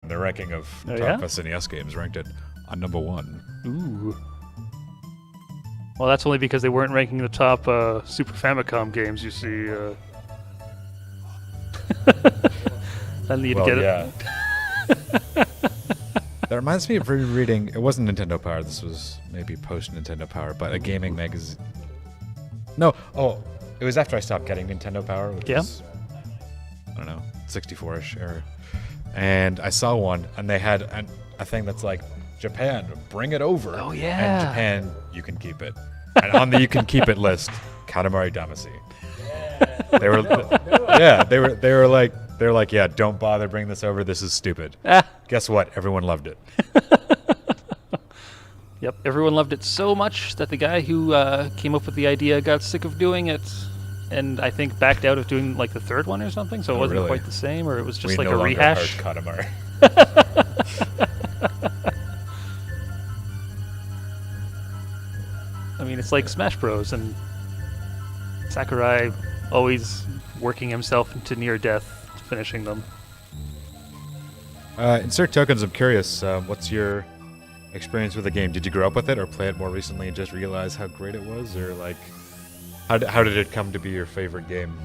The ranking of Oh, top yeah? SNES games ranked it on number 1. Ooh. Well, that's only because they weren't ranking the top Super Famicom games, you see. Then you'd get it. That reminds me of rereading. It wasn't Nintendo Power. This was maybe post Nintendo Power, but a gaming magazine. No, it was after I stopped getting Nintendo Power, which was, I don't know, 64-ish era. And I saw one, and they had a thing that's like, Japan, bring it over. Oh, yeah. And Japan, you can keep it. And on the you can keep it list, Katamari Damacy. They were like, yeah, don't bother bringing this over. This is stupid. Guess what? Everyone loved it. Yep, everyone loved it so much that the guy who came up with the idea got sick of doing it, and I think backed out of doing like the third one or something. So it wasn't really? quite the same, or it was just We like no a longer rehash. heard Katamari. I mean, it's like Smash Bros. And Sakurai always working himself into near death finishing them. Insert tokens. I'm curious. What's your experience with the game? Did you grow up with it, or play it more recently and just realize how great it was, or like, how did it come to be your favorite game?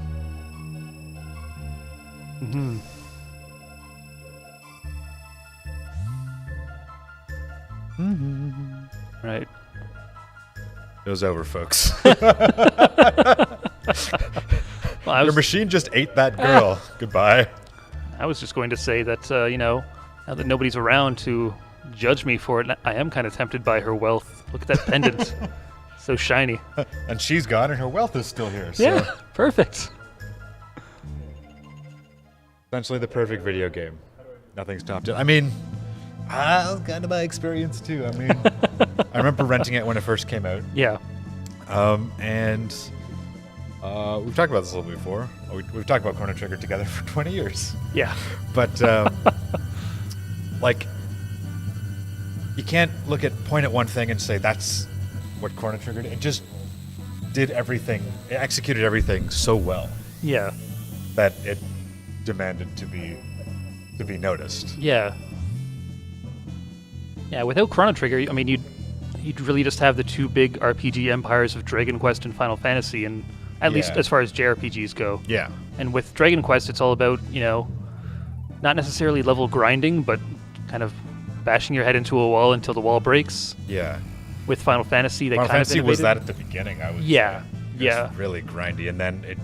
Mm-hmm. Right. It was over, folks. Well, Your machine just ate that girl. Goodbye. I was just going to say that, now that nobody's around to judge me for it, I am kind of tempted by her wealth. Look at that pendant. So shiny. And she's gone, and her wealth is still here. So Yeah, perfect. essentially the perfect video game. Nothing's topped it. I mean, that's kind of my experience too. I mean, I remember renting it when it first came out. Yeah. And we've talked about this a little bit before. We've talked about Chrono Trigger together for 20 years. Yeah. But, like, you can't point at one thing and say that's what Chrono Trigger did. It just did everything. It executed everything so well Yeah. that it demanded to be noticed. Yeah. Yeah, without Chrono Trigger, I mean, you'd really just have the two big RPG empires of Dragon Quest and Final Fantasy, and at least Yeah. as far as JRPGs go. Yeah. And with Dragon Quest, it's all about, not necessarily level grinding, but kind of bashing your head into a wall until the wall breaks. Yeah. With Final Fantasy, they Final kind Fantasy of was innovated. that at the beginning. I was Yeah. it was Yeah. really grindy, and then it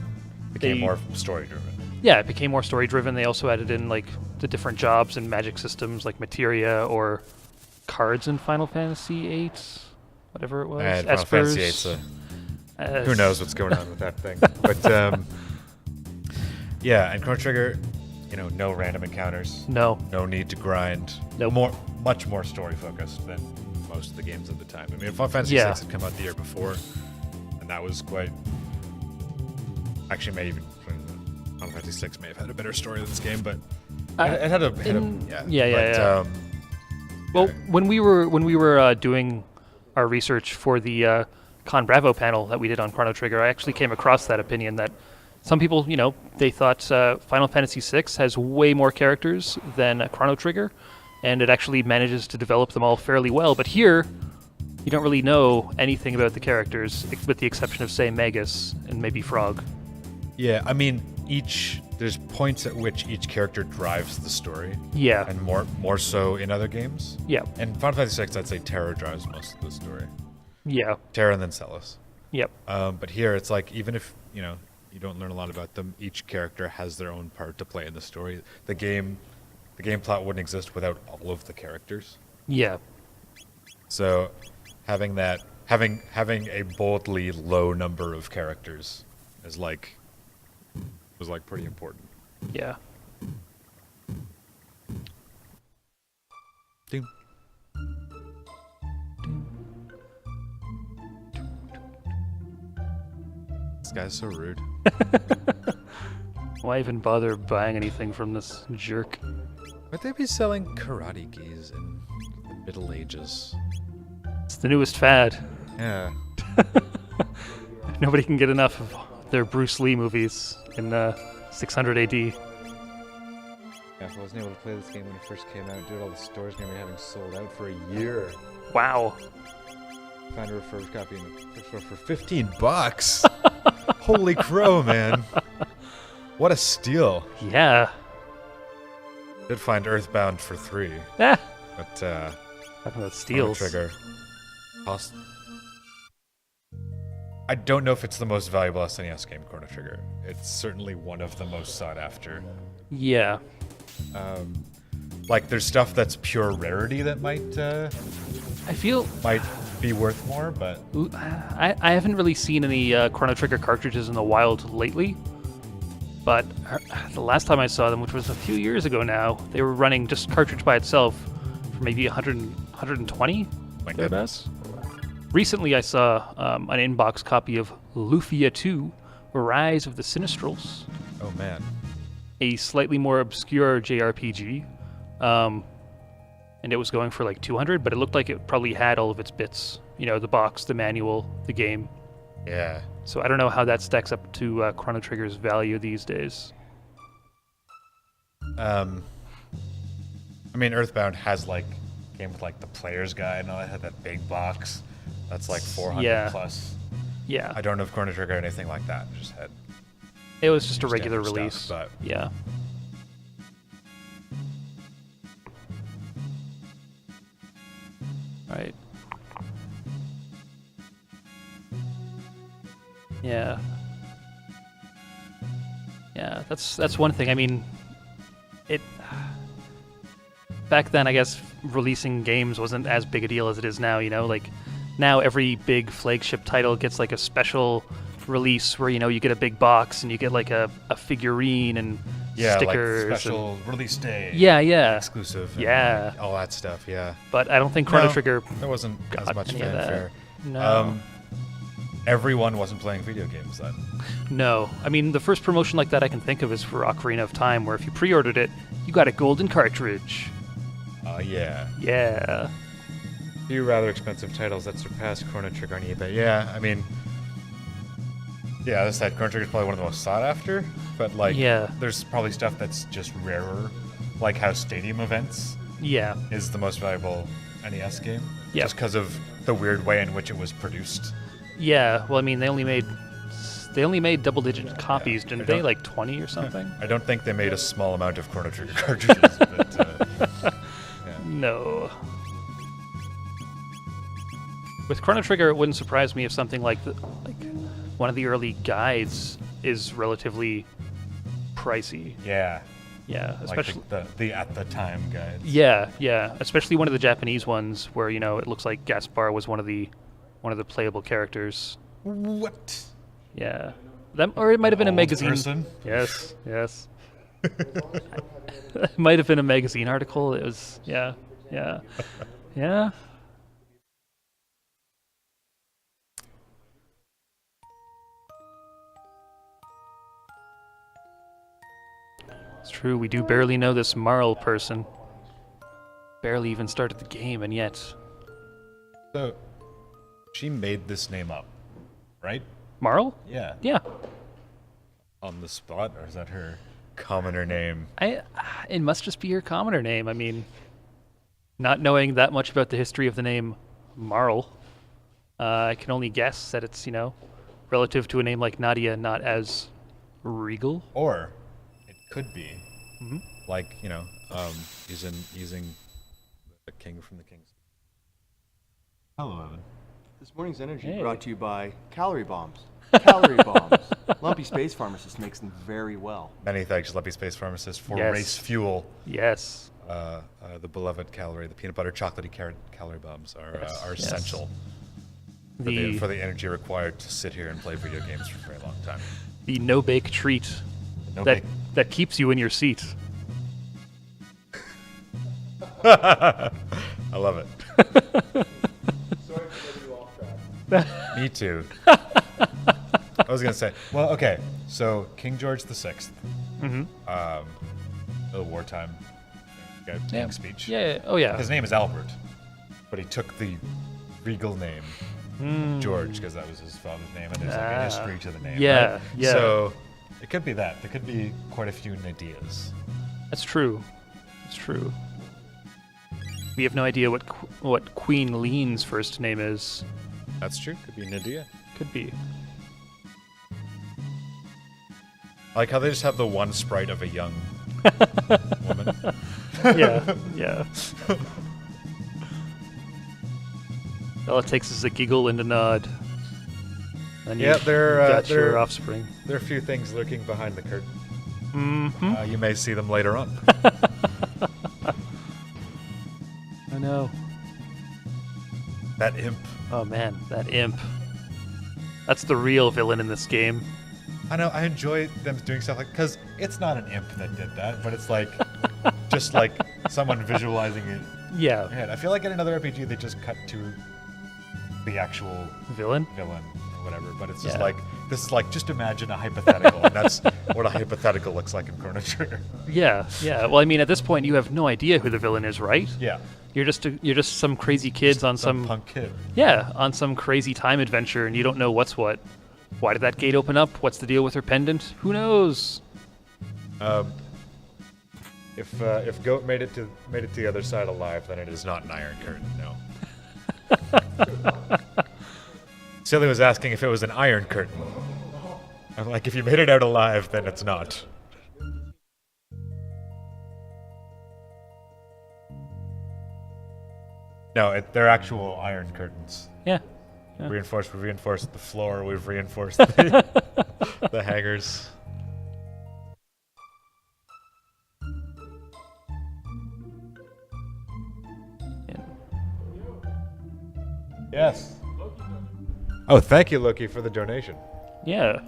became They- more story driven. Yeah, it became more story-driven. They also added in, like, the different jobs and magic systems, like Materia or cards in Final Fantasy VIII, whatever it was. And Final Fantasy Espers. VIII's who knows what's going on with that thing. But yeah, and Chrono Trigger, no random encounters, No. no need to grind. Nope. Much more story focused than most of the games at the time. I mean, Final Fantasy Yeah. VI had come out the year before, and that was quite. Actually, Final Fantasy VI may have had a better story than this game, but it had a Yeah. Well, when we were doing our research for the Con Bravo panel that we did on Chrono Trigger, I actually came across that opinion that some people, they thought Final Fantasy VI has way more characters than Chrono Trigger, and it actually manages to develop them all fairly well. But here, you don't really know anything about the characters, with the exception of, say, Magus and maybe Frog. Yeah, I mean, there's points at which each character drives the story. Yeah. And more so in other games. Yeah. And Final Fantasy VI, I'd say Terra drives most of the story. Yeah. Terra and then Celis. Yep. But here, it's like, even if, you don't learn a lot about them, each character has their own part to play in the story. The game plot wouldn't exist without all of the characters. Yeah. So having a boldly low number of characters was pretty important. Yeah. Ding. This guy's so rude. Why even bother buying anything from this jerk? Would they be selling karate gis in the Middle Ages? It's the newest fad. Yeah. Nobody can get enough of their Bruce Lee movies in 600 AD. Yeah, if I wasn't able to play this game when it first came out, dude, all the stores gonna be having sold out for a year. Wow. Found a refurbished copy for $15. Holy crow, man! What a steal! Yeah. Did find Earthbound for $3, Ah. but Talking about steals. Trigger. I don't know if it's the most valuable SNES game, Chrono Trigger. It's certainly one of the most sought after. Yeah. Like, there's stuff that's pure rarity that might I feel be worth more, but I haven't really seen any Chrono Trigger cartridges in the wild lately. But the last time I saw them, which was a few years ago now, they were running just cartridge by itself for maybe 120. My goodness. Recently, I saw an inbox copy of Lufia 2, Rise of the Sinistrals. Oh man. A slightly more obscure JRPG. And it was going for like 200, but it looked like it probably had all of its bits. You know, the box, the manual, the game. Yeah. So I don't know how that stacks up to Chrono Trigger's value these days. I mean, Earthbound has like came with like the player's guide and all that. Had that big box that's like 400 plus. Yeah. I don't know if Chrono Trigger had anything like that. It just had. It was just a regular release. Stuff, but yeah. Right. Yeah. Yeah, that's one thing. I mean, back then, I guess releasing games wasn't as big a deal as it is now. You know, like now every big flagship title gets like a special release where you get a big box and you get like a figurine and stickers, like special release day. Yeah, exclusive. Yeah, like all that stuff. Yeah, but I don't think Chrono Trigger. There wasn't as much fanfare. No. Everyone wasn't playing video games then. No. I mean, the first promotion like that I can think of is for Ocarina of Time, where if you pre-ordered it, you got a golden cartridge. Yeah. Yeah. A few rather expensive titles that surpassed Chrono Trigger on eBay. Yeah, I mean, as I said, Chrono Trigger is probably one of the most sought after, but like, there's probably stuff that's just rarer, like how Stadium Events is the most valuable NES game, just because of the weird way in which it was produced. Yeah, well, I mean, they only made double-digit copies, didn't they? Like 20 or something? I don't think they made a small amount of Chrono Trigger cartridges, but no. With Chrono Trigger, it wouldn't surprise me if something like one of the early guides is relatively pricey. Yeah. Yeah, especially like the at the time guides. Yeah, especially one of the Japanese ones where it looks like Gaspar was one of the playable characters. What? Yeah. Or it might have been a magazine. Person? Yes. It might have been a magazine article. It was, yeah. It's true, we do barely know this Marl person. Barely even started the game, and yet... So, she made this name up, right? Marl? Yeah. Yeah. On the spot, or is that her commoner name? It must just be her commoner name. I mean, not knowing that much about the history of the name Marl, I can only guess that it's, relative to a name like Nadia, not as regal. Or it could be, like, using the king from the King's. Hello, Evan. This morning's energy brought to you by Calorie Bombs. Calorie Bombs. Lumpy Space Pharmacist makes them very well. Many thanks, Lumpy Space Pharmacist, for race fuel. Yes. The beloved calorie, the peanut butter chocolatey calorie bombs are essential for the energy required to sit here and play video games for a very long time. The no-bake treat that keeps you in your seat. I love it. Sorry to get you off track. Me too. I was going to say, well, okay, so King George VI, the wartime King's speech. Yeah, oh yeah. His name is Albert, but he took the regal name George because that was his father's name, and there's like a history to the name. Yeah, right? yeah. So it could be that. There could be quite a few Nadias. That's true. It's true. We have no idea what Queen Lean's first name is. That's true. Could be Nydia. Could be. I like how they just have the one sprite of a young woman. Yeah. All it takes is a giggle and a nod. And Yeah, got your offspring. There are a few things lurking behind the curtain. Mm-hmm. You may see them later on. I know. That imp. Oh man, that imp. That's the real villain in this game. I know. I enjoy them doing stuff like because it's not an imp that did that, but it's like just like someone visualizing it. Yeah. Ahead. I feel like in another RPG they just cut to the actual Villain? villain or whatever, but it's just Yeah. like this is like just imagine a hypothetical, and that's what a hypothetical looks like in Chrono Trigger. Yeah. Well, I mean, at this point, you have no idea who the villain is, right? Yeah. You're just some crazy kids on some punk kid. on some crazy time adventure, and you don't know what's what. Why did that gate open up? What's the deal with her pendant? Who knows? If Goat made it to the other side alive, then it is not an Iron Curtain. No. Silly was asking if it was an Iron Curtain. I'm like, if you made it out alive, then it's not. No, they're actual iron curtains. Yeah. We've reinforced the floor. We've reinforced the hangers. Yes. Oh, thank you, Loki, for the donation. Yeah.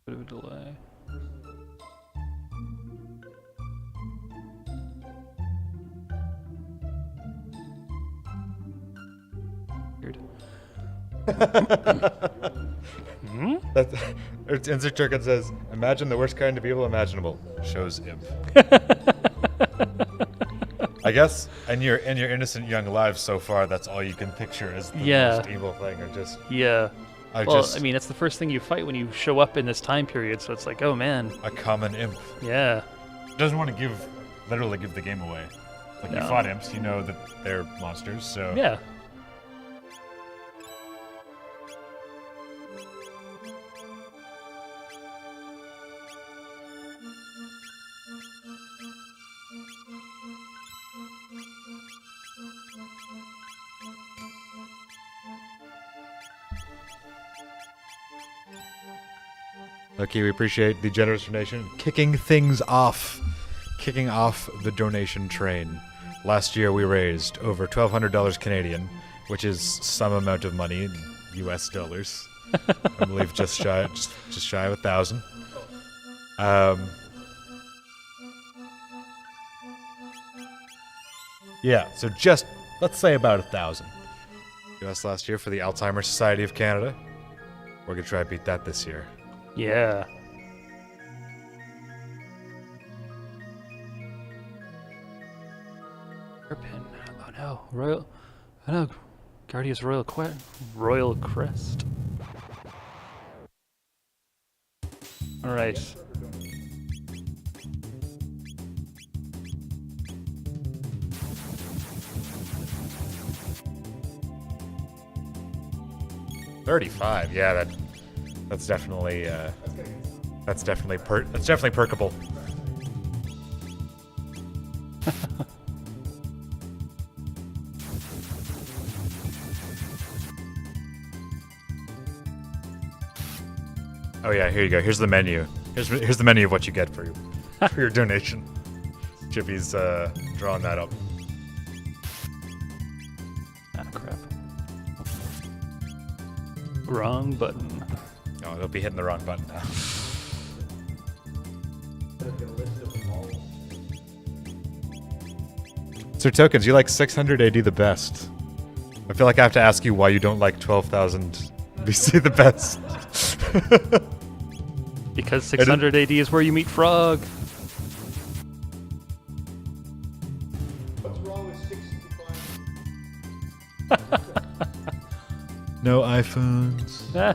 Bit of a delay. Weird. That's Insert Turkin says, imagine the worst kind of evil imaginable. Shows imp. I guess in your innocent young lives so far, that's all you can picture as the most evil thing, or just Yeah. I mean, it's the first thing you fight when you show up in this time period, so it's like, oh man. a common imp. Yeah. Doesn't want to literally give the game away. Like you No. fought imps, you know that they're monsters, so Yeah. Okay, we appreciate the generous donation. Kicking off the donation train. Last year we raised over $1,200 Canadian, which is some amount of money in US dollars. I believe just shy of 1,000. Yeah, so just let's say about 1,000 US last year for the Alzheimer's Society of Canada. We're gonna try to beat that this year. Yeah. Pin. Oh no. Royal. Oh no. Guardia's Royal Crest. Alright. $35. Yeah, that's definitely perkable. Oh yeah, here you go. Here's the menu. Here's the menu of what you get for your donation. Chippy's drawing that up. Ah, crap. Wrong button. Oh, they'll be hitting the wrong button now. Sir Tokens, you like 600 AD the best. I feel like I have to ask you why you don't like 12,000 BC the best. Because 600 AD is where you meet Frog. What's wrong with 65? No iPhones. Ah,